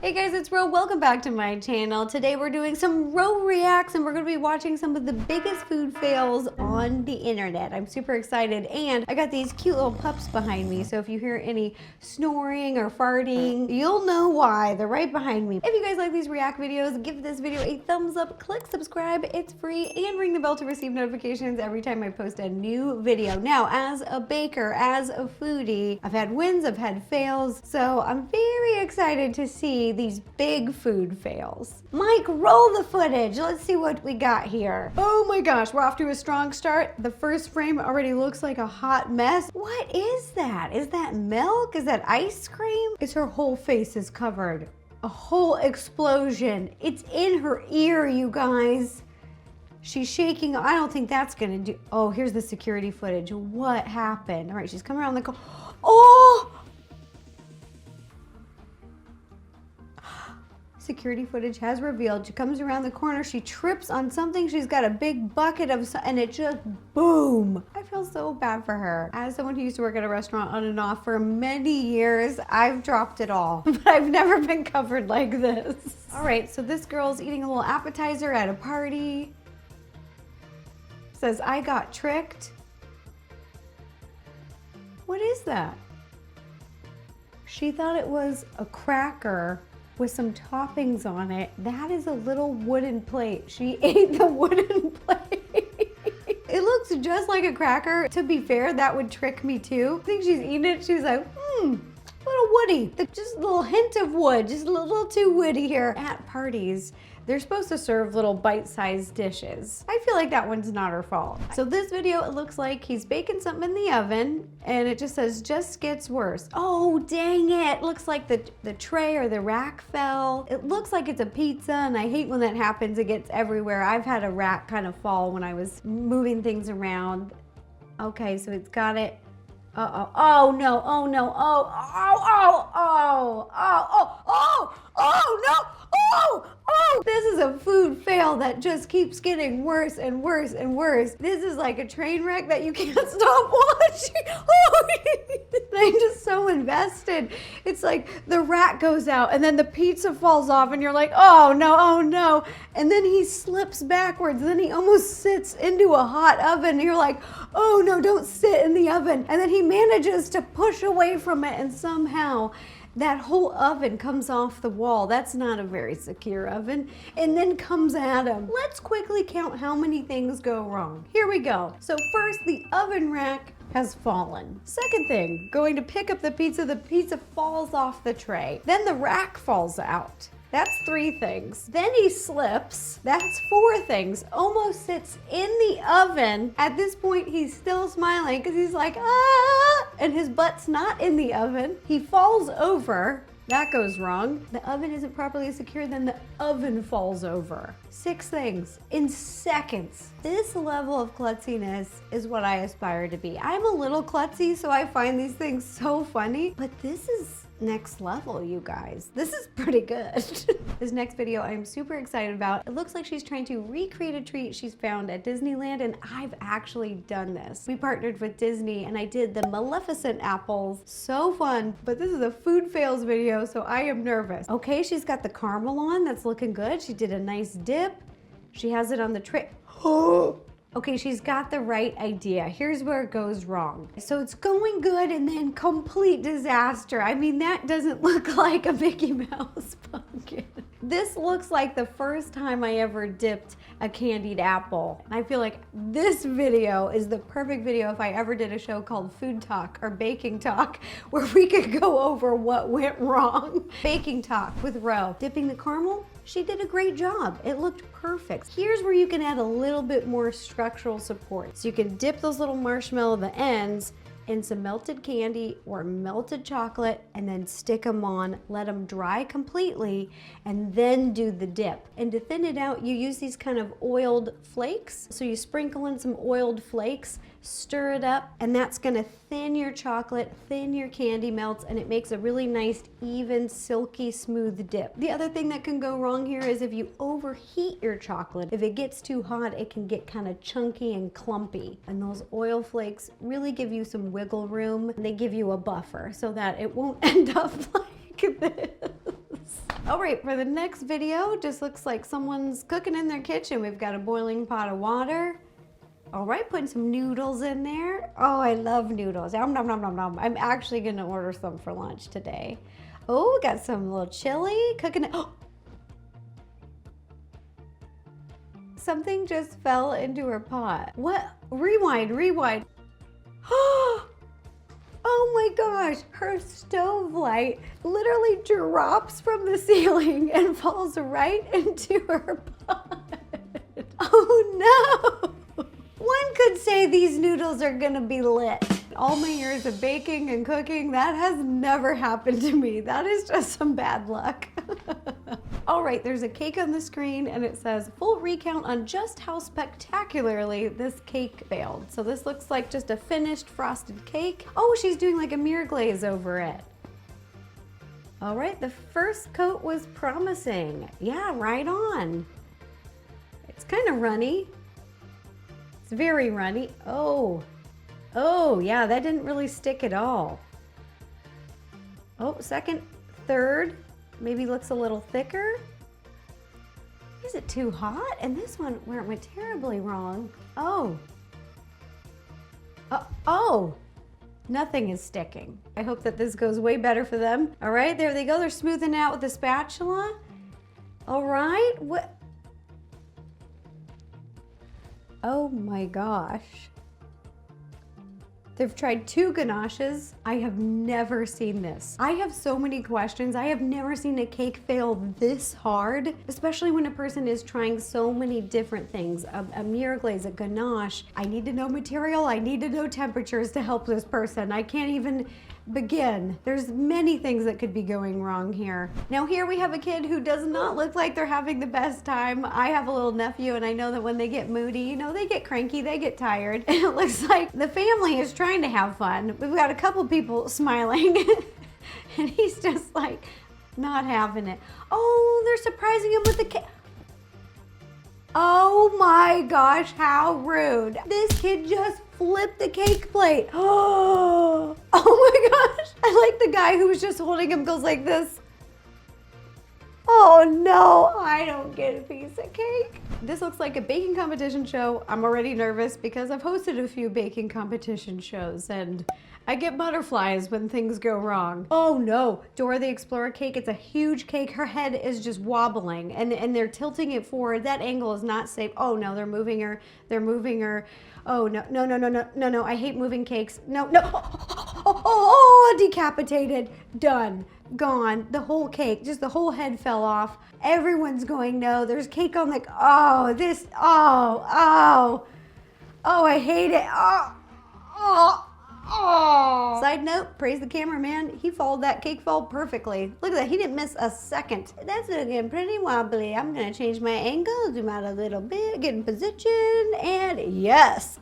Hey guys, it's Ro. Welcome back to my channel. Today we're doing some Ro reacts and we're going to be watching some of the biggest food fails on the internet. I'm super excited and I got these cute little pups behind me, so if you hear any snoring or farting, you'll know why. They're right behind me. If you guys like these react videos, give this video a thumbs up, click subscribe, it's free, and ring the bell to receive notifications every time I post a new video. Now, as a baker, as a foodie, I've had wins, I've had fails, so I'm very excited to see these big food fails. Mike, roll the footage. Let's see what we got here. Oh my gosh, we're off to a strong start. The first frame already looks like a hot mess. What is that? Is that milk? Is that ice cream? It's her whole face is covered. A whole explosion. It's in her ear, you guys. She's shaking. I don't think that's gonna do. Oh, here's the security footage. What happened? All right, she's coming around the corner. Oh! Security footage has revealed she comes around the corner, she trips on something, she's got a big bucket of, and it just boom. I feel so bad for her. As someone who used to work at a restaurant on and off for many years, I've dropped it all, but I've never been covered like this. All right, so this girl's eating a little appetizer at a party. Says, I got tricked. What is that? She thought it was a cracker with some toppings on it. That is a little wooden plate. She ate the wooden plate. It looks just like a cracker. To be fair, that would trick me too. I think she's eating it, she's like, little woody. Just a little hint of wood, just a little too woody here. At parties, they're supposed to serve little bite-sized dishes. I feel like that one's not her fault. So this video, it looks like he's baking something in the oven and it just says, just gets worse. Oh, dang it. Looks like the tray or the rack fell. It looks like it's a pizza and I hate when that happens. It gets everywhere. I've had a rack kind of fall when I was moving things around. Okay, so it's got it. Uh-oh, oh no, oh no, oh, oh, oh, oh, oh, oh, oh, no, oh, oh. This is a food fail that just keeps getting worse and worse and worse. This is like a train wreck that you can't stop watching. Oh, I'm just so invested. It's like the rat goes out and then the pizza falls off and you're like, oh no, oh no. And then he slips backwards and then he almost sits into a hot oven and you're like, oh no, don't sit in the oven. And then he manages to push away from it and somehow that whole oven comes off the wall. That's not a very secure oven. And then comes at him. Let's quickly count how many things go wrong. Here we go. So first, the oven rack has fallen. Second thing, going to pick up the pizza falls off the tray. Then the rack falls out. That's 3 things. Then he slips. That's 4 things. Almost sits in the oven. At this point, he's still smiling because he's like, ah, and his butt's not in the oven. He falls over. That goes wrong. The oven isn't properly secured, then the oven falls over. 6 things in seconds. This level of klutziness is what I aspire to be. I'm a little klutzy, so I find these things so funny, but this is next level, you guys. This is pretty good. This next video I'm super excited about. It looks like she's trying to recreate a treat she's found at Disneyland, and I've actually done this. We partnered with Disney and I did the Maleficent apples. So fun, but this is a food fails video, so I am nervous. Okay, she's got the caramel on, that's looking good. She did a nice dip. She has it on the tray. Okay, she's got the right idea. Here's where it goes wrong. So it's going good and then complete disaster. I mean, that doesn't look like a Mickey Mouse pumpkin. This looks like the first time I ever dipped a candied apple. I feel like this video is the perfect video if I ever did a show called Food Talk or Baking Talk, where we could go over what went wrong. Baking Talk with Ro. Dipping the caramel, she did a great job. It looked perfect. Here's where you can add a little bit more structural support. So you can dip those little marshmallow, the ends, in some melted candy or melted chocolate and then stick them on, let them dry completely, and then do the dip. And to thin it out, you use these kind of oiled flakes. So you sprinkle in some oiled flakes, stir it up, and that's gonna thin your chocolate, thin your candy melts, and it makes a really nice, even, silky, smooth dip. The other thing that can go wrong here is if you overheat your chocolate, if it gets too hot, it can get kind of chunky and clumpy. And those oil flakes really give you some wiggle room. They give you a buffer so that it won't end up like this. All right, for the next video, just looks like someone's cooking in their kitchen. We've got a boiling pot of water. All right, putting some noodles in there. Oh, I love noodles. Nom, nom, nom, nom, nom. I'm actually gonna order some for lunch today. Oh, we got some little chili cooking. Oh. Something just fell into her pot. What? Rewind, rewind. Oh my gosh, her stove light literally drops from the ceiling and falls right into her pot. Oh no! One could say these noodles are gonna be lit. All my years of baking and cooking, that has never happened to me. That is just some bad luck. All right, there's a cake on the screen and it says full recount on just how spectacularly this cake failed. So this looks like just a finished frosted cake. Oh, she's doing like a mirror glaze over it. All right, the first coat was promising. Yeah, right on. It's kind of runny. It's very runny. Oh, yeah, that didn't really stick at all. Oh, second, third. Maybe looks a little thicker. Is it too hot? And this one where it went terribly wrong. Oh, nothing is sticking. I hope that this goes way better for them. All right, there they go. They're smoothing out with the spatula. All right, what? Oh my gosh. They've tried 2 ganaches. I have never seen this. I have so many questions. I have never seen a cake fail this hard, especially when a person is trying so many different things. A mirror glaze, a ganache. I need to know material. I need to know temperatures to help this person. I can't even begin. There's many things that could be going wrong here. Now here we have a kid who does not look like they're having the best time. I have a little nephew and I know that when they get moody, you know, they get cranky, they get tired. And it looks like the family is trying to have fun. We've got a couple people smiling and he's just like not having it. Oh, they're surprising him with the cake. Oh my gosh, how rude. This kid just flipped the cake plate. Oh my gosh. I like the guy who was just holding him goes like this. Oh no, I don't get a piece of cake. This looks like a baking competition show. I'm already nervous because I've hosted a few baking competition shows and I get butterflies when things go wrong. Oh no, Dora the Explorer cake, it's a huge cake. Her head is just wobbling and they're tilting it forward. That angle is not safe. Oh no, they're moving her. They're moving her. Oh no, no, no, no, no, no, no, I hate moving cakes. No, no, oh, decapitated, done, gone. The whole cake, just the whole head fell off. Everyone's going, no, there's cake on the, oh, this, oh, I hate it, oh. Side note, praise the cameraman. He followed that cake fall perfectly. Look at that, he didn't miss a second. That's looking pretty wobbly. I'm gonna change my angle, zoom out a little bit, get in position, and yes.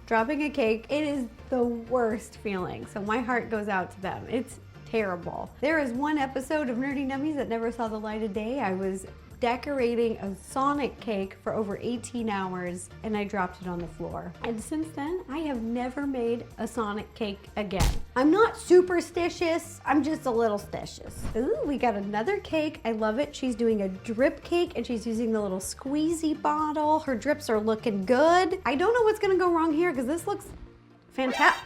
Dropping a cake, it is the worst feeling. So my heart goes out to them. It's terrible. There is one episode of Nerdy Nummies that never saw the light of day. I was decorating a Sonic cake for over 18 hours and I dropped it on the floor. And since then, I have never made a Sonic cake again. I'm not superstitious, I'm just a little stitious. Ooh, we got another cake. I love it. She's doing a drip cake and she's using the little squeezy bottle. Her drips are looking good. I don't know what's gonna go wrong here because this looks fantastic.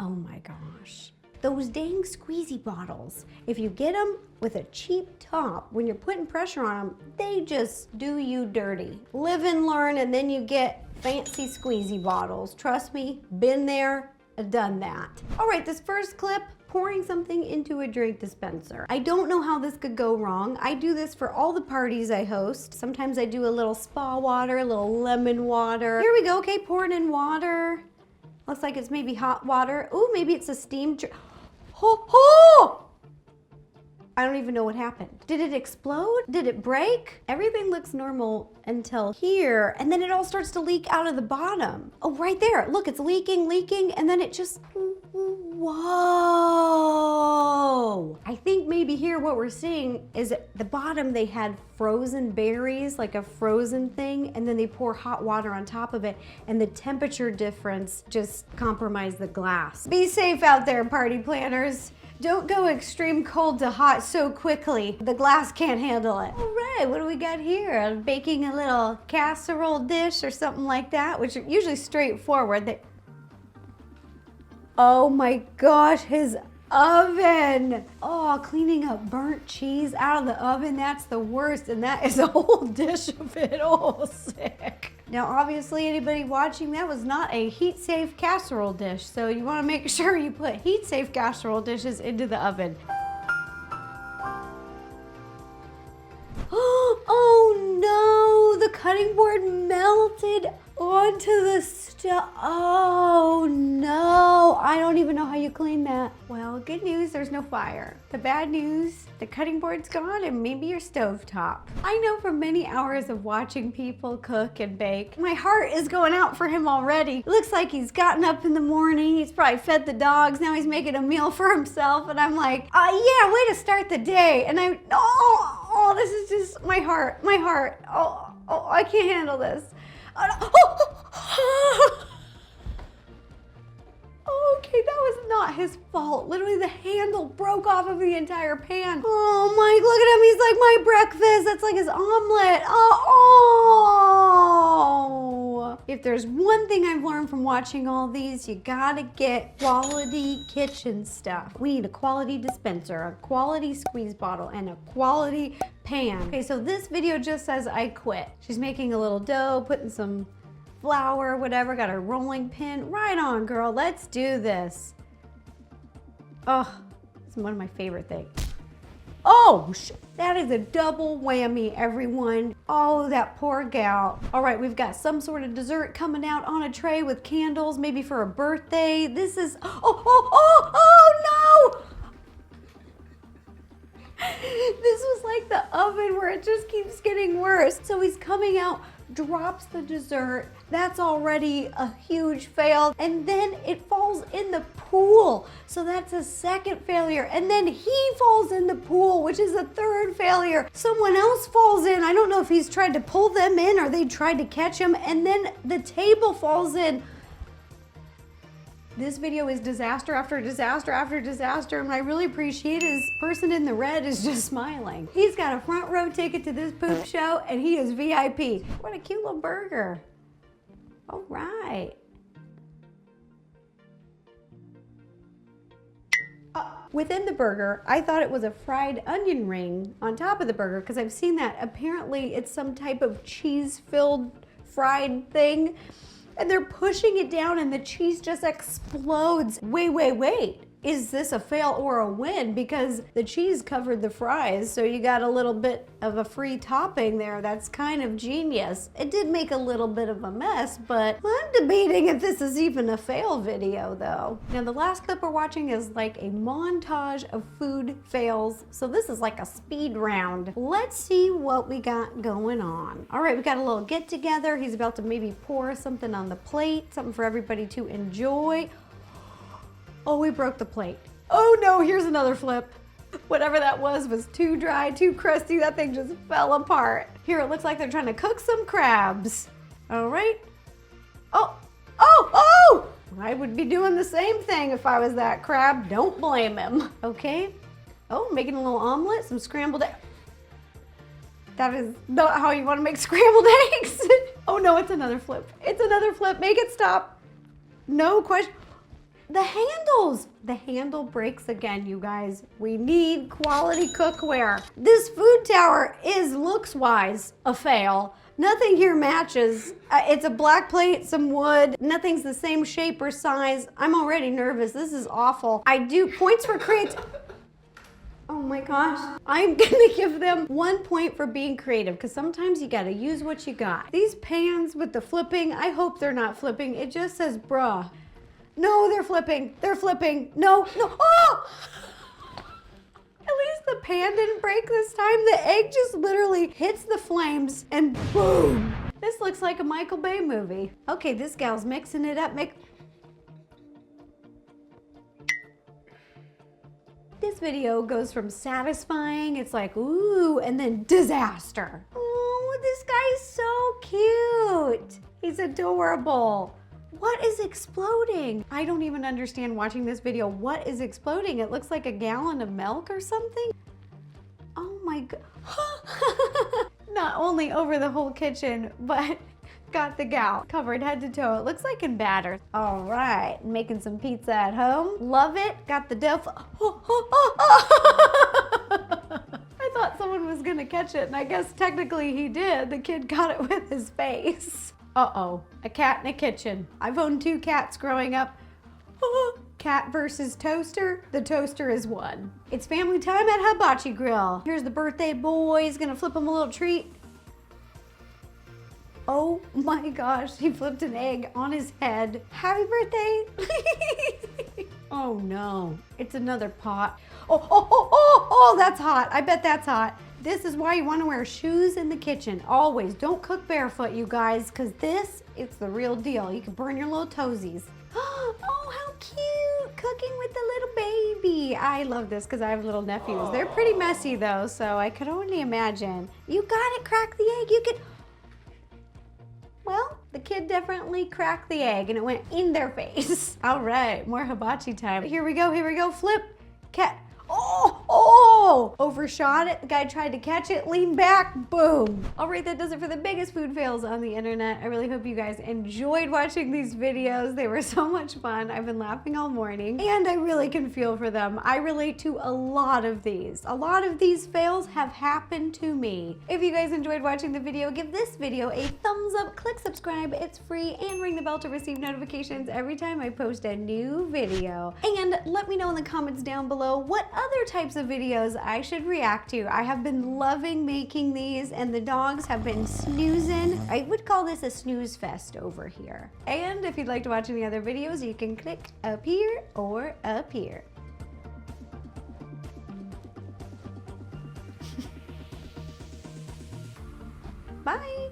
Oh my gosh. Those dang squeezy bottles, if you get them with a cheap top, when you're putting pressure on them, they just do you dirty. Live and learn, and then you get fancy squeezy bottles. Trust me, been there, done that. All right, this first clip, pouring something into a drink dispenser. I don't know how this could go wrong. I do this for all the parties I host. Sometimes I do a little spa water, a little lemon water. Here we go, okay, pouring in water. Looks like it's maybe hot water. Ooh, maybe it's a steam drink. Oh! I don't even know what happened. Did it explode? Did it break? Everything looks normal until here, and then it all starts to leak out of the bottom. Oh, right there. Look, it's leaking, and then it just Whoa! I think maybe here what we're seeing is at the bottom they had frozen berries, like a frozen thing, and then they pour hot water on top of it, and the temperature difference just compromised the glass. Be safe out there, party planners. Don't go extreme cold to hot so quickly. The glass can't handle it. All right, what do we got here? I'm baking a little casserole dish or something like that, which are usually straightforward. Oh my gosh, his oven. Oh, cleaning up burnt cheese out of the oven, that's the worst. And that is a whole dish of it. Oh, sick. Now, obviously, anybody watching, that was not a heat-safe casserole dish. So you want to make sure you put heat-safe casserole dishes into the oven. Oh no, the cutting board melted onto the stove. Oh no, I don't even know how you clean that. Well, good news, there's no fire. The bad news, the cutting board's gone and maybe your stovetop. I know from many hours of watching people cook and bake, my heart is going out for him already. It looks like he's gotten up in the morning, he's probably fed the dogs, now he's making a meal for himself, and I'm like, yeah, way to start the day. And oh, this is just my heart. Oh, I can't handle this. Okay, that was not his fault. Literally, the handle broke off of the entire pan. Oh my, look at him. He's like my breakfast. That's like his omelet. Oh. If there's one thing I've learned from watching all these, you gotta get quality kitchen stuff. We need a quality dispenser, a quality squeeze bottle, and a quality pan. Okay, so this video just says I quit. She's making a little dough, putting some flour, whatever, got a rolling pin. Right on, girl, let's do this. Oh, it's one of my favorite things. Oh, that is a double whammy, everyone. Oh, that poor gal. All right, we've got some sort of dessert coming out on a tray with candles, maybe for a birthday. This is, oh no! This was like the oven where it just keeps getting worse. So he's coming out, drops the dessert. That's already a huge fail. And then it falls in the pool. So that's a second failure. And then he falls in the pool, which is a third failure. Someone else falls in. I don't know if he's tried to pull them in or they tried to catch him. And then the table falls in. This video is disaster after disaster after disaster, and what I really appreciate is person in the red is just smiling. He's got a front row ticket to this poop show, and he is VIP. What a cute little burger. All right. Within the burger, I thought it was a fried onion ring on top of the burger, because I've seen that. Apparently, it's some type of cheese-filled fried thing. And they're pushing it down and the cheese just explodes. Wait. Is this a fail or a win? Because the cheese covered the fries, so you got a little bit of a free topping there. That's kind of genius. It did make a little bit of a mess, but I'm debating if this is even a fail video though. Now the last clip we're watching is like a montage of food fails. So this is like a speed round. Let's see what we got going on. All right, we got a little get together. He's about to maybe pour something on the plate, something for everybody to enjoy. Oh, we broke the plate. Oh no, here's another flip. Whatever that was too dry, too crusty. That thing just fell apart. Here, it looks like they're trying to cook some crabs. All right. Oh! I would be doing the same thing if I was that crab. Don't blame him. Okay. Oh, making a little omelet, some scrambled eggs. That is not how you want to make scrambled eggs. Oh no, it's another flip. It's another flip. Make it stop. No question. The handles. The handle breaks again, you guys. We need quality cookware. This food tower is looks-wise a fail. Nothing here matches. It's a black plate, some wood. Nothing's the same shape or size. I'm already nervous. This is awful. I do points for creativity. Oh my gosh. I'm gonna give them 1 point for being creative because sometimes you gotta use what you got. These pans with the flipping, I hope they're not flipping. It just says bruh. No, they're flipping. They're flipping. No. Oh! At least the pan didn't break this time. The egg just literally hits the flames and boom. This looks like a Michael Bay movie. Okay, this gal's mixing it up. this video goes from satisfying, it's like, ooh, and then disaster. Oh, this guy is so cute. He's adorable. What is exploding? I don't even understand watching this video. What is exploding? It looks like a gallon of milk or something. Oh my God. Not only over the whole kitchen, but got the gal covered head to toe. It looks like in batter. All right, making some pizza at home. Love it. Got the dough. I thought someone was gonna catch it, and I guess technically he did. The kid got it with his face. Uh-oh, a cat in a kitchen. I've owned 2 cats growing up. Cat versus toaster. The toaster is won. It's family time at Hibachi Grill. Here's the birthday boy. He's gonna flip him a little treat. Oh my gosh, he flipped an egg on his head. Happy birthday. Oh no, it's another pot. Oh, that's hot. I bet that's hot. This is why you want to wear shoes in the kitchen. Always. Don't cook barefoot, you guys, because it's the real deal. You can burn your little toesies. Oh, how cute. Cooking with the little baby. I love this because I have little nephews. They're pretty messy though, so I could only imagine. You got it, crack the egg. You could... Well, the kid definitely cracked the egg and it went in their face. All right, more hibachi time. Here we go, flip, cat. Oh, overshot it. The guy tried to catch it, lean back, boom. All right, that does it for the biggest food fails on the internet. I really hope you guys enjoyed watching these videos. They were so much fun. I've been laughing all morning and I really can feel for them. I relate to a lot of these. A lot of these fails have happened to me. If you guys enjoyed watching the video, give this video a thumbs up, click subscribe, it's free, and ring the bell to receive notifications every time I post a new video. And let me know in the comments down below what other types of videos I should react to. I have been loving making these and the dogs have been snoozing. I would call this a snooze fest over here. And if you'd like to watch any other videos, you can click up here or up here. Bye.